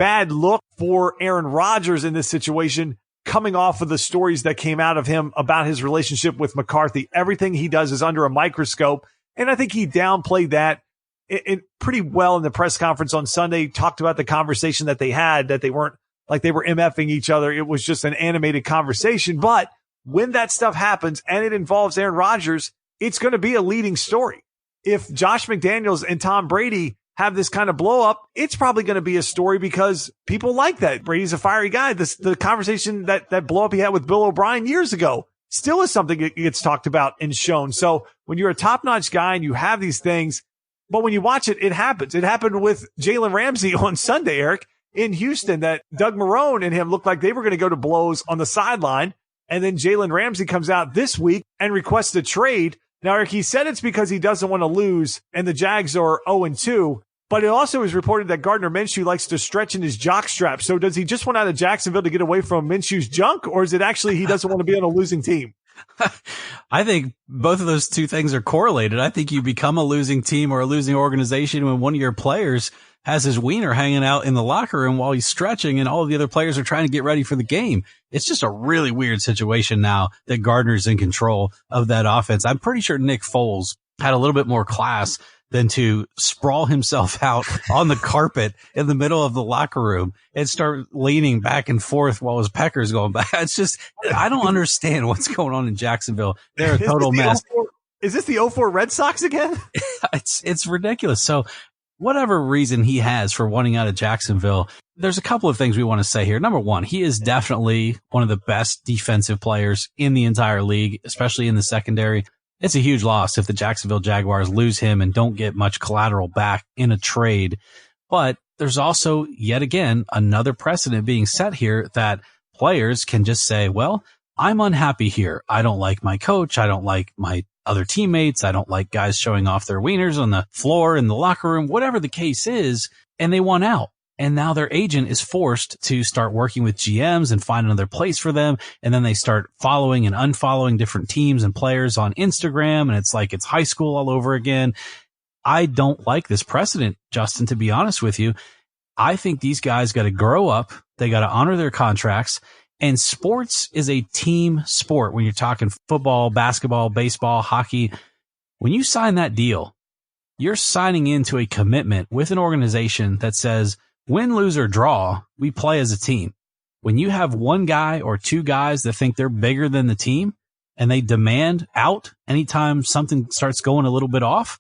bad look for Aaron Rodgers in this situation, coming off of the stories that came out of him about his relationship with McCarthy. Everything he does is under a microscope. And I think he downplayed that it pretty well in the press conference on Sunday, talked about the conversation that they had, that they weren't like they were MFing each other. It was just an animated conversation. But when that stuff happens and it involves Aaron Rodgers, it's going to be a leading story. If Josh McDaniels and Tom Brady have this kind of blow up, it's probably going to be a story because people like that. Brady's a fiery guy. The conversation that blow up he had with Bill O'Brien years ago still is something that gets talked about and shown. So when you're a top-notch guy and you have these things, but when you watch it, it happens. It happened with Jalen Ramsey on Sunday, Eric, in Houston, that Doug Marrone and him looked like they were going to go to blows on the sideline. And then Jalen Ramsey comes out this week and requests a trade. Now, Eric, he said it's because he doesn't want to lose, and the Jags are 0-2. But it also is reported that Gardner Minshew likes to stretch in his jockstrap. So does he just want out of Jacksonville to get away from Minshew's junk, or is it actually he doesn't want to be on a losing team? I think both of those two things are correlated. I think you become a losing team or a losing organization when one of your players has his wiener hanging out in the locker room while he's stretching and all of the other players are trying to get ready for the game. It's just a really weird situation now that Gardner's in control of that offense. I'm pretty sure Nick Foles had a little bit more class than to sprawl himself out on the carpet in the middle of the locker room and start leaning back and forth while his pecker's going back. It's just, I don't understand what's going on in Jacksonville. They're a total mess. Is this the 04 Red Sox again? It's ridiculous. So whatever reason he has for wanting out of Jacksonville, there's a couple of things we want to say here. Number one, he is definitely one of the best defensive players in the entire league, especially in the secondary. It's a huge loss if the Jacksonville Jaguars lose him and don't get much collateral back in a trade. But there's also, yet again, another precedent being set here that players can just say, well, I'm unhappy here. I don't like my coach. I don't like my other teammates. I don't like guys showing off their wieners on the floor in the locker room, whatever the case is, and they want out. And now their agent is forced to start working with GMs and find another place for them. And then they start following and unfollowing different teams and players on Instagram. And it's like it's high school all over again. I don't like this precedent, Justin, to be honest with you. I think these guys got to grow up. They got to honor their contracts. And sports is a team sport. When you're talking football, basketball, baseball, hockey, when you sign that deal, you're signing into a commitment with an organization that says, win, lose, or draw, we play as a team. When you have one guy or two guys that think they're bigger than the team and they demand out anytime something starts going a little bit off,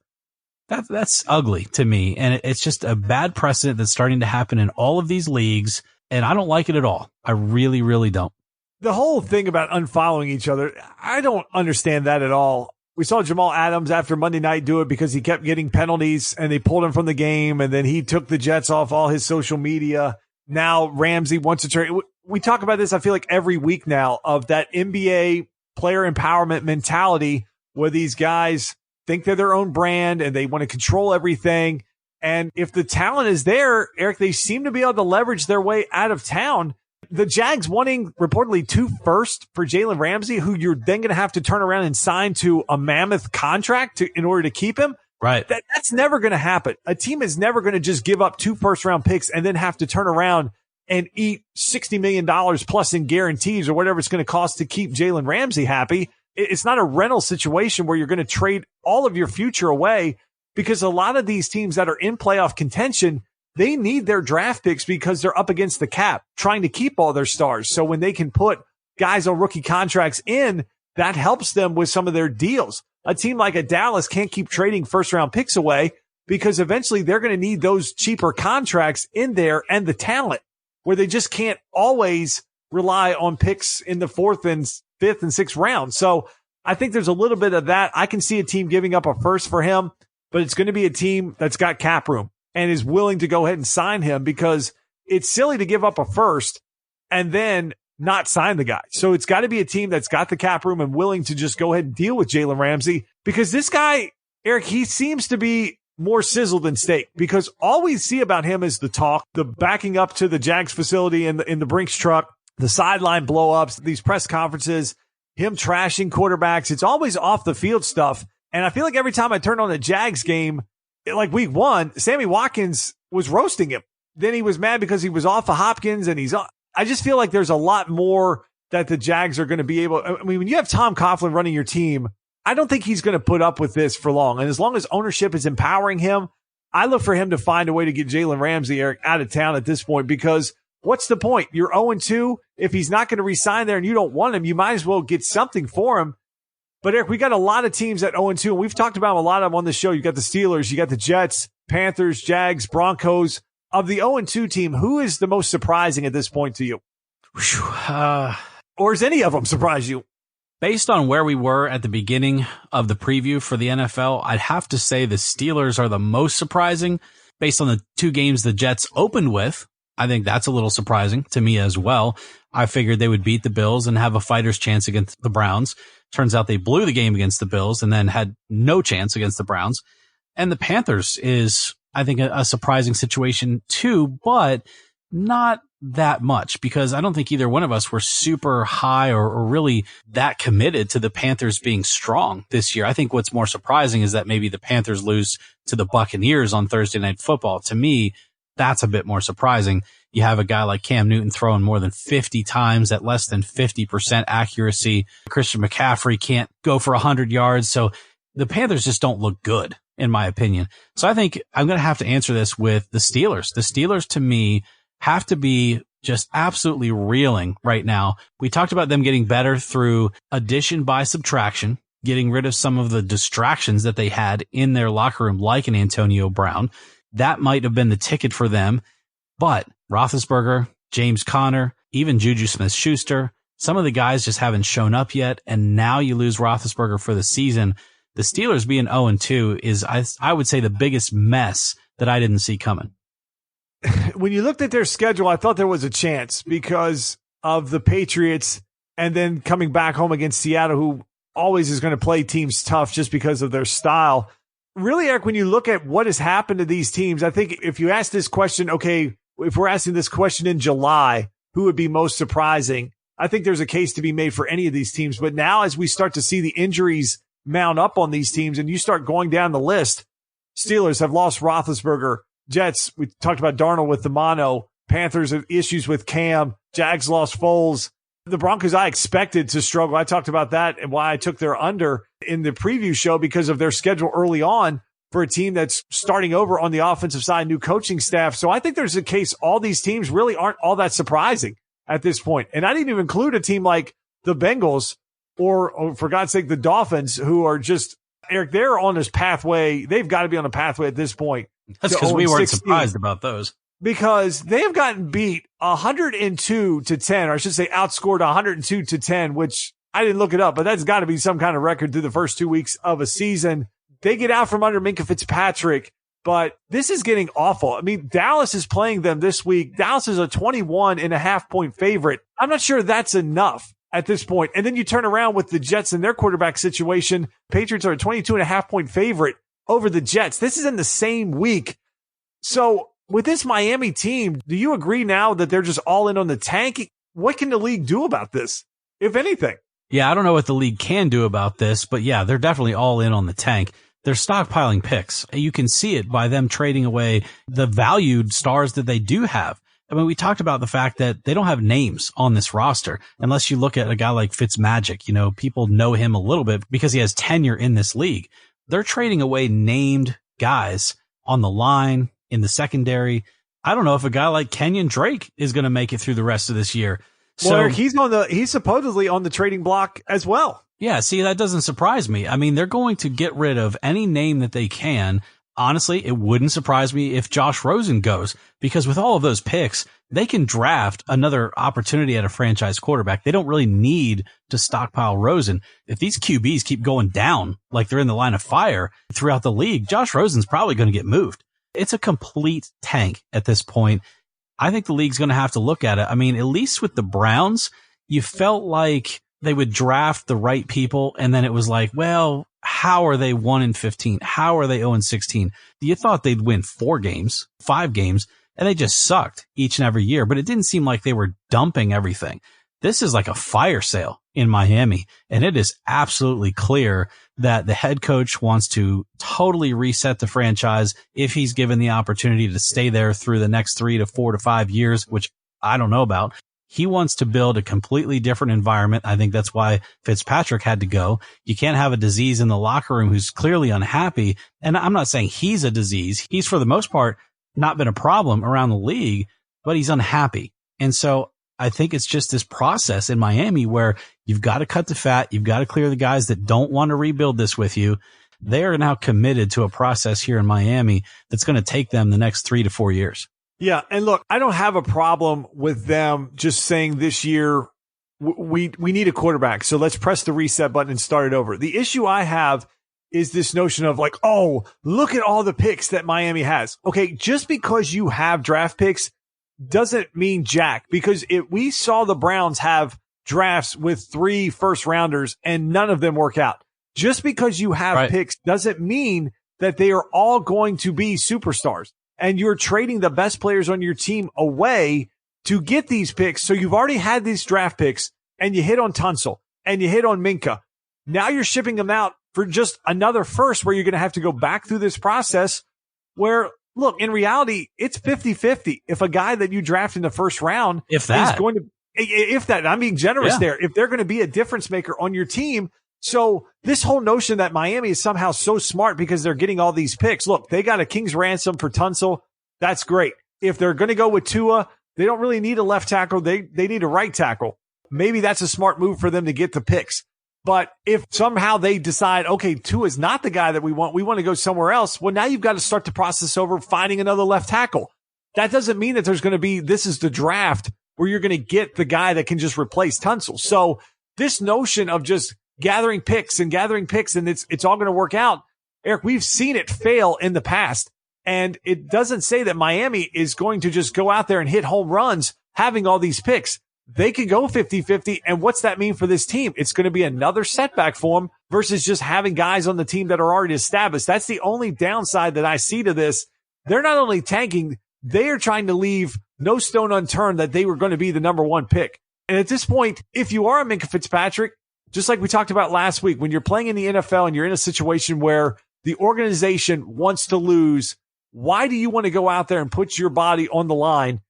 that's ugly to me. And it's just a bad precedent that's starting to happen in all of these leagues. And I don't like it at all. I really, really don't. The whole thing about unfollowing each other, I don't understand that at all. We saw Jamal Adams after Monday night do it because he kept getting penalties and they pulled him from the game, and then he took the Jets off all his social media. Now Ramsey wants to trade. We talk about this, I feel like, every week now, of that NBA player empowerment mentality where these guys think they're their own brand and they want to control everything. And if the talent is there, Eric, they seem to be able to leverage their way out of town. The Jags wanting reportedly 2 firsts for Jalen Ramsey, who you're then going to have to turn around and sign to a mammoth contract in order to keep him. Right. That's never going to happen. A team is never going to just give up 2 first-round picks and then have to turn around and eat $60 million plus in guarantees or whatever it's going to cost to keep Jalen Ramsey happy. It's not a rental situation where you're going to trade all of your future away, because a lot of these teams that are in playoff contention, they need their draft picks because they're up against the cap trying to keep all their stars. So when they can put guys on rookie contracts in, that helps them with some of their deals. A team like a Dallas can't keep trading first round picks away because eventually they're going to need those cheaper contracts in there and the talent, where they just can't always rely on picks in the 4th and 5th and 6th round. So I think there's a little bit of that. I can see a team giving up a first for him, but it's going to be a team that's got cap room and is willing to go ahead and sign him, because it's silly to give up a first and then not sign the guy. So it's got to be a team that's got the cap room and willing to just go ahead and deal with Jalen Ramsey, because this guy, Eric, he seems to be more sizzle than steak, because all we see about him is the talk, the backing up to the Jags facility in the Brinks truck, the sideline blow-ups, these press conferences, him trashing quarterbacks. It's always off the field stuff. And I feel like every time I turn on a Jags game, like week 1, Sammy Watkins was roasting him. then he was mad because he was off of Hopkins, and I just feel like there's a lot more that the Jags are going to be able. I mean, when you have Tom Coughlin running your team, I don't think he's going to put up with this for long. And as long as ownership is empowering him, I look for him to find a way to get Jalen Ramsey, Eric, out of town at this point, because what's the point? You're 0-2. If he's not going to resign there and you don't want him, you might as well get something for him. But Eric, we got a lot of teams at 0-2, and we've talked about a lot of them on the show. You got the Steelers, you got the Jets, Panthers, Jags, Broncos. Of the 0-2 team, who is the most surprising at this point to you? Or does any of them surprise you? Based on where we were at the beginning of the preview for the NFL, I'd have to say the Steelers are the most surprising. Based on the 2 games the Jets opened with, I think that's a little surprising to me as well. I figured they would beat the Bills and have a fighter's chance against the Browns. Turns out they blew the game against the Bills and then had no chance against the Browns. And the Panthers is, I think, a surprising situation too, but not that much, because I don't think either one of us were super high or really that committed to the Panthers being strong this year. I think what's more surprising is that maybe the Panthers lose to the Buccaneers on Thursday Night Football. To me, that's a bit more surprising. You have a guy like Cam Newton throwing more than 50 times at less than 50% accuracy. Christian McCaffrey can't go for 100 yards. So the Panthers just don't look good, in my opinion. So I think I'm going to have to answer this with the Steelers. The Steelers, to me, have to be just absolutely reeling right now. We talked about them getting better through addition by subtraction, getting rid of some of the distractions that they had in their locker room, like an Antonio Brown. That might have been the ticket for them. But Roethlisberger, James Conner, even Juju Smith-Schuster, some of the guys just haven't shown up yet. And now you lose Roethlisberger for the season. The Steelers being 0-2 is, I would say, the biggest mess that I didn't see coming. When you looked at their schedule, I thought there was a chance because of the Patriots and then coming back home against Seattle, who always is going to play teams tough just because of their style. Really, Eric, when you look at what has happened to these teams, I think if you ask this question, okay, if we're asking this question in July, who would be most surprising? I think there's a case to be made for any of these teams. But now as we start to see the injuries mount up on these teams and you start going down the list, Steelers have lost Roethlisberger. Jets, we talked about Darnold with the mono. Panthers have issues with Cam. Jags lost Foles. The Broncos, I expected to struggle. I talked about that and why I took their under in the preview show because of their schedule early on for a team that's starting over on the offensive side, new coaching staff. So I think there's a case all these teams really aren't all that surprising at this point. And I didn't even include a team like the Bengals or for God's sake, the Dolphins, who are just, Eric, they're on this pathway. They've got to be on a pathway at this point. That's because we weren't surprised about those. Because they have gotten beat 102-10, or I should say outscored 102-10, which I didn't look it up, but that's got to be some kind of record through the first 2 weeks of a season. They get out from under Minkah Fitzpatrick, but this is getting awful. I mean, Dallas is playing them this week. Dallas is a 21.5-point favorite. I'm not sure that's enough at this point. And then you turn around with the Jets and their quarterback situation. Patriots are a 22.5-point favorite over the Jets. This is in the same week. So with this Miami team, do you agree now that they're just all in on the tank? What can the league do about this, if anything? Yeah, I don't know what the league can do about this, but yeah, they're definitely all in on the tank. They're stockpiling picks. You can see it by them trading away the valued stars that they do have. I mean, we talked about the fact that they don't have names on this roster unless you look at a guy like Fitzmagic. You know, people know him a little bit because he has tenure in this league. They're trading away named guys on the line, in the secondary. I don't know if a guy like Kenyon Drake is going to make it through the rest of this year. So Eric, he's supposedly on the trading block as well. Yeah, see, that doesn't surprise me. I mean, they're going to get rid of any name that they can. Honestly, it wouldn't surprise me if Josh Rosen goes, because with all of those picks, they can draft another opportunity at a franchise quarterback. They don't really need to stockpile Rosen. If these QBs keep going down like they're in the line of fire throughout the league, Josh Rosen's probably going to get moved. It's a complete tank at this point. I think the league's going to have to look at it. I mean, at least with the Browns, you felt like they would draft the right people. And then it was like, well, how are they 1-15? How are they 0-16? You thought they'd win 4 games, 5 games, and they just sucked each and every year. But it didn't seem like they were dumping everything. this is like a fire sale in Miami. And it is absolutely clear that the head coach wants to totally reset the franchise if he's given the opportunity to stay there through the next 3 to 4 to 5 years, which I don't know about. He wants to build a completely different environment. I think that's why Fitzpatrick had to go. You can't have a disease in the locker room who's clearly unhappy. And I'm not saying he's a disease. He's, for the most part, not been a problem around the league, but he's unhappy. And so I think it's just this process in Miami where you've got to cut the fat. You've got to clear the guys that don't want to rebuild this with you. They are now committed to a process here in Miami that's going to take them the next 3 to 4 years. Yeah. And look, I don't have a problem with them just saying this year, we need a quarterback. So let's press the reset button and start it over. The issue I have is this notion of like, oh, look at all the picks that Miami has. Okay. Just because you have draft picks doesn't mean jack, because we saw the Browns have drafts with 3 first rounders and none of them work out. Just because you have picks doesn't mean that they are all going to be superstars. And you're trading the best players on your team away to get these picks. So you've already had these draft picks and you hit on Tunsil and you hit on Minka. Now you're shipping them out for just another first where you're going to have to go back through this process where, look, in reality, it's 50-50. If a guy that you draft in the first round is going to, if that, I'm being generous there, if they're going to be a difference maker on your team. So this whole notion that Miami is somehow so smart because they're getting all these picks. Look, they got a king's ransom for Tunsil. That's great. If they're going to go with Tua, they don't really need a left tackle. They need a right tackle. Maybe that's a smart move for them to get the picks. But if somehow they decide, okay, Tua is not the guy that we want to go somewhere else. Well, now you've got to start the process over finding another left tackle. That doesn't mean that there's going to be, this is the draft where you're going to get the guy that can just replace Tunsil. So this notion of just gathering picks and it's all going to work out. Eric, we've seen it fail in the past, and it doesn't say that Miami is going to just go out there and hit home runs having all these picks. They could go 50-50. And what's that mean for this team? It's going to be another setback for them versus just having guys on the team that are already established. That's the only downside that I see to this. They're not only tanking, they are trying to leave no stone unturned that they were going to be the number 1 pick. And at this point, if you are a Minka Fitzpatrick, just like we talked about last week, when you're playing in the NFL and you're in a situation where the organization wants to lose, why do you want to go out there and put your body on the line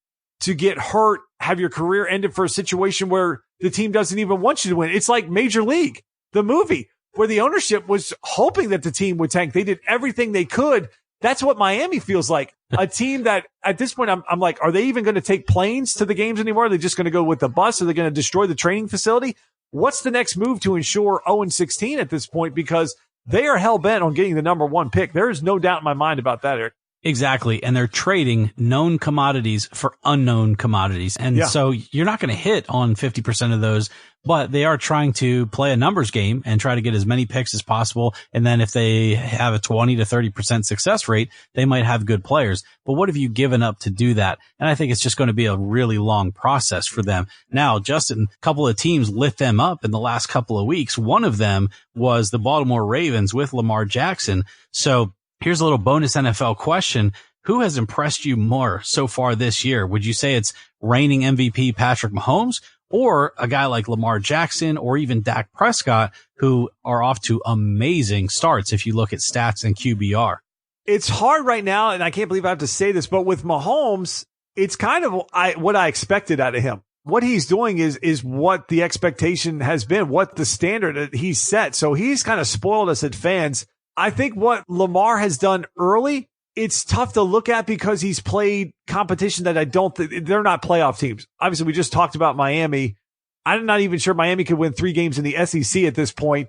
to get hurt, have your career ended for a situation where the team doesn't even want you to win? It's like Major League, the movie, where the ownership was hoping that the team would tank. They did everything they could. That's what Miami feels like. A team that at this point, I'm like, are they even going to take planes to the games anymore? Are they just going to go with the bus? Are they going to destroy the training facility? What's the next move to ensure 0-16 at this point? Because they are hell-bent on getting the number 1 pick. There is no doubt in my mind about that, Eric. Exactly. And they're trading known commodities for unknown commodities. And so you're not going to hit on 50% of those, but they are trying to play a numbers game and try to get as many picks as possible. And then if they have a 20 to 30% success rate, they might have good players. But what have you given up to do that? And I think it's just going to be a really long process for them. Now, Justin, a couple of teams lit them up in the last couple of weeks. One of them was the Baltimore Ravens with Lamar Jackson. So here's a little bonus NFL question. Who has impressed you more so far this year? Would you say it's reigning MVP Patrick Mahomes or a guy like Lamar Jackson or even Dak Prescott, who are off to amazing starts if you look at stats and QBR? It's hard right now, and I can't believe I have to say this, but with Mahomes, it's kind of what I expected out of him. What he's doing is what the expectation has been, what the standard that he's set. So he's kind of spoiled us as fans. I think what Lamar has done early, it's tough to look at because he's played competition that I don't think they're not playoff teams. Obviously, we just talked about Miami. I'm not even sure Miami could win 3 games in the SEC at this point.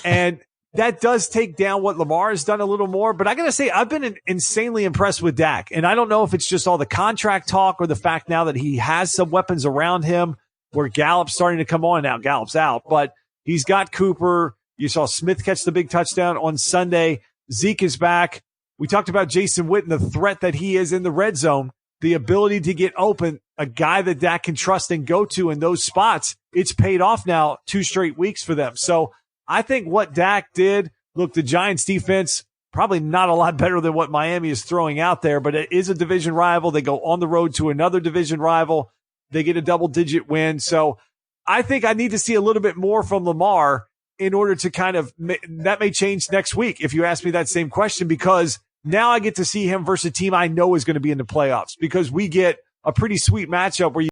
And that does take down what Lamar has done a little more. But I got to say, I've been insanely impressed with Dak. And I don't know if it's just all the contract talk or the fact now that he has some weapons around him where Gallup's starting to come on. Now Gallup's out, but he's got Cooper. You saw Smith catch the big touchdown on Sunday. Zeke is back. We talked about Jason Witten, the threat that he is in the red zone, the ability to get open, a guy that Dak can trust and go to in those spots. It's paid off now 2 straight weeks for them. So I think what Dak did, look, the Giants defense, probably not a lot better than what Miami is throwing out there, but it is a division rival. They go on the road to another division rival. They get a double-digit win. So I think I need to see a little bit more from Lamar in order to that may change next week if you ask me that same question, because now I get to see him versus a team I know is going to be in the playoffs, because we get a pretty sweet matchup where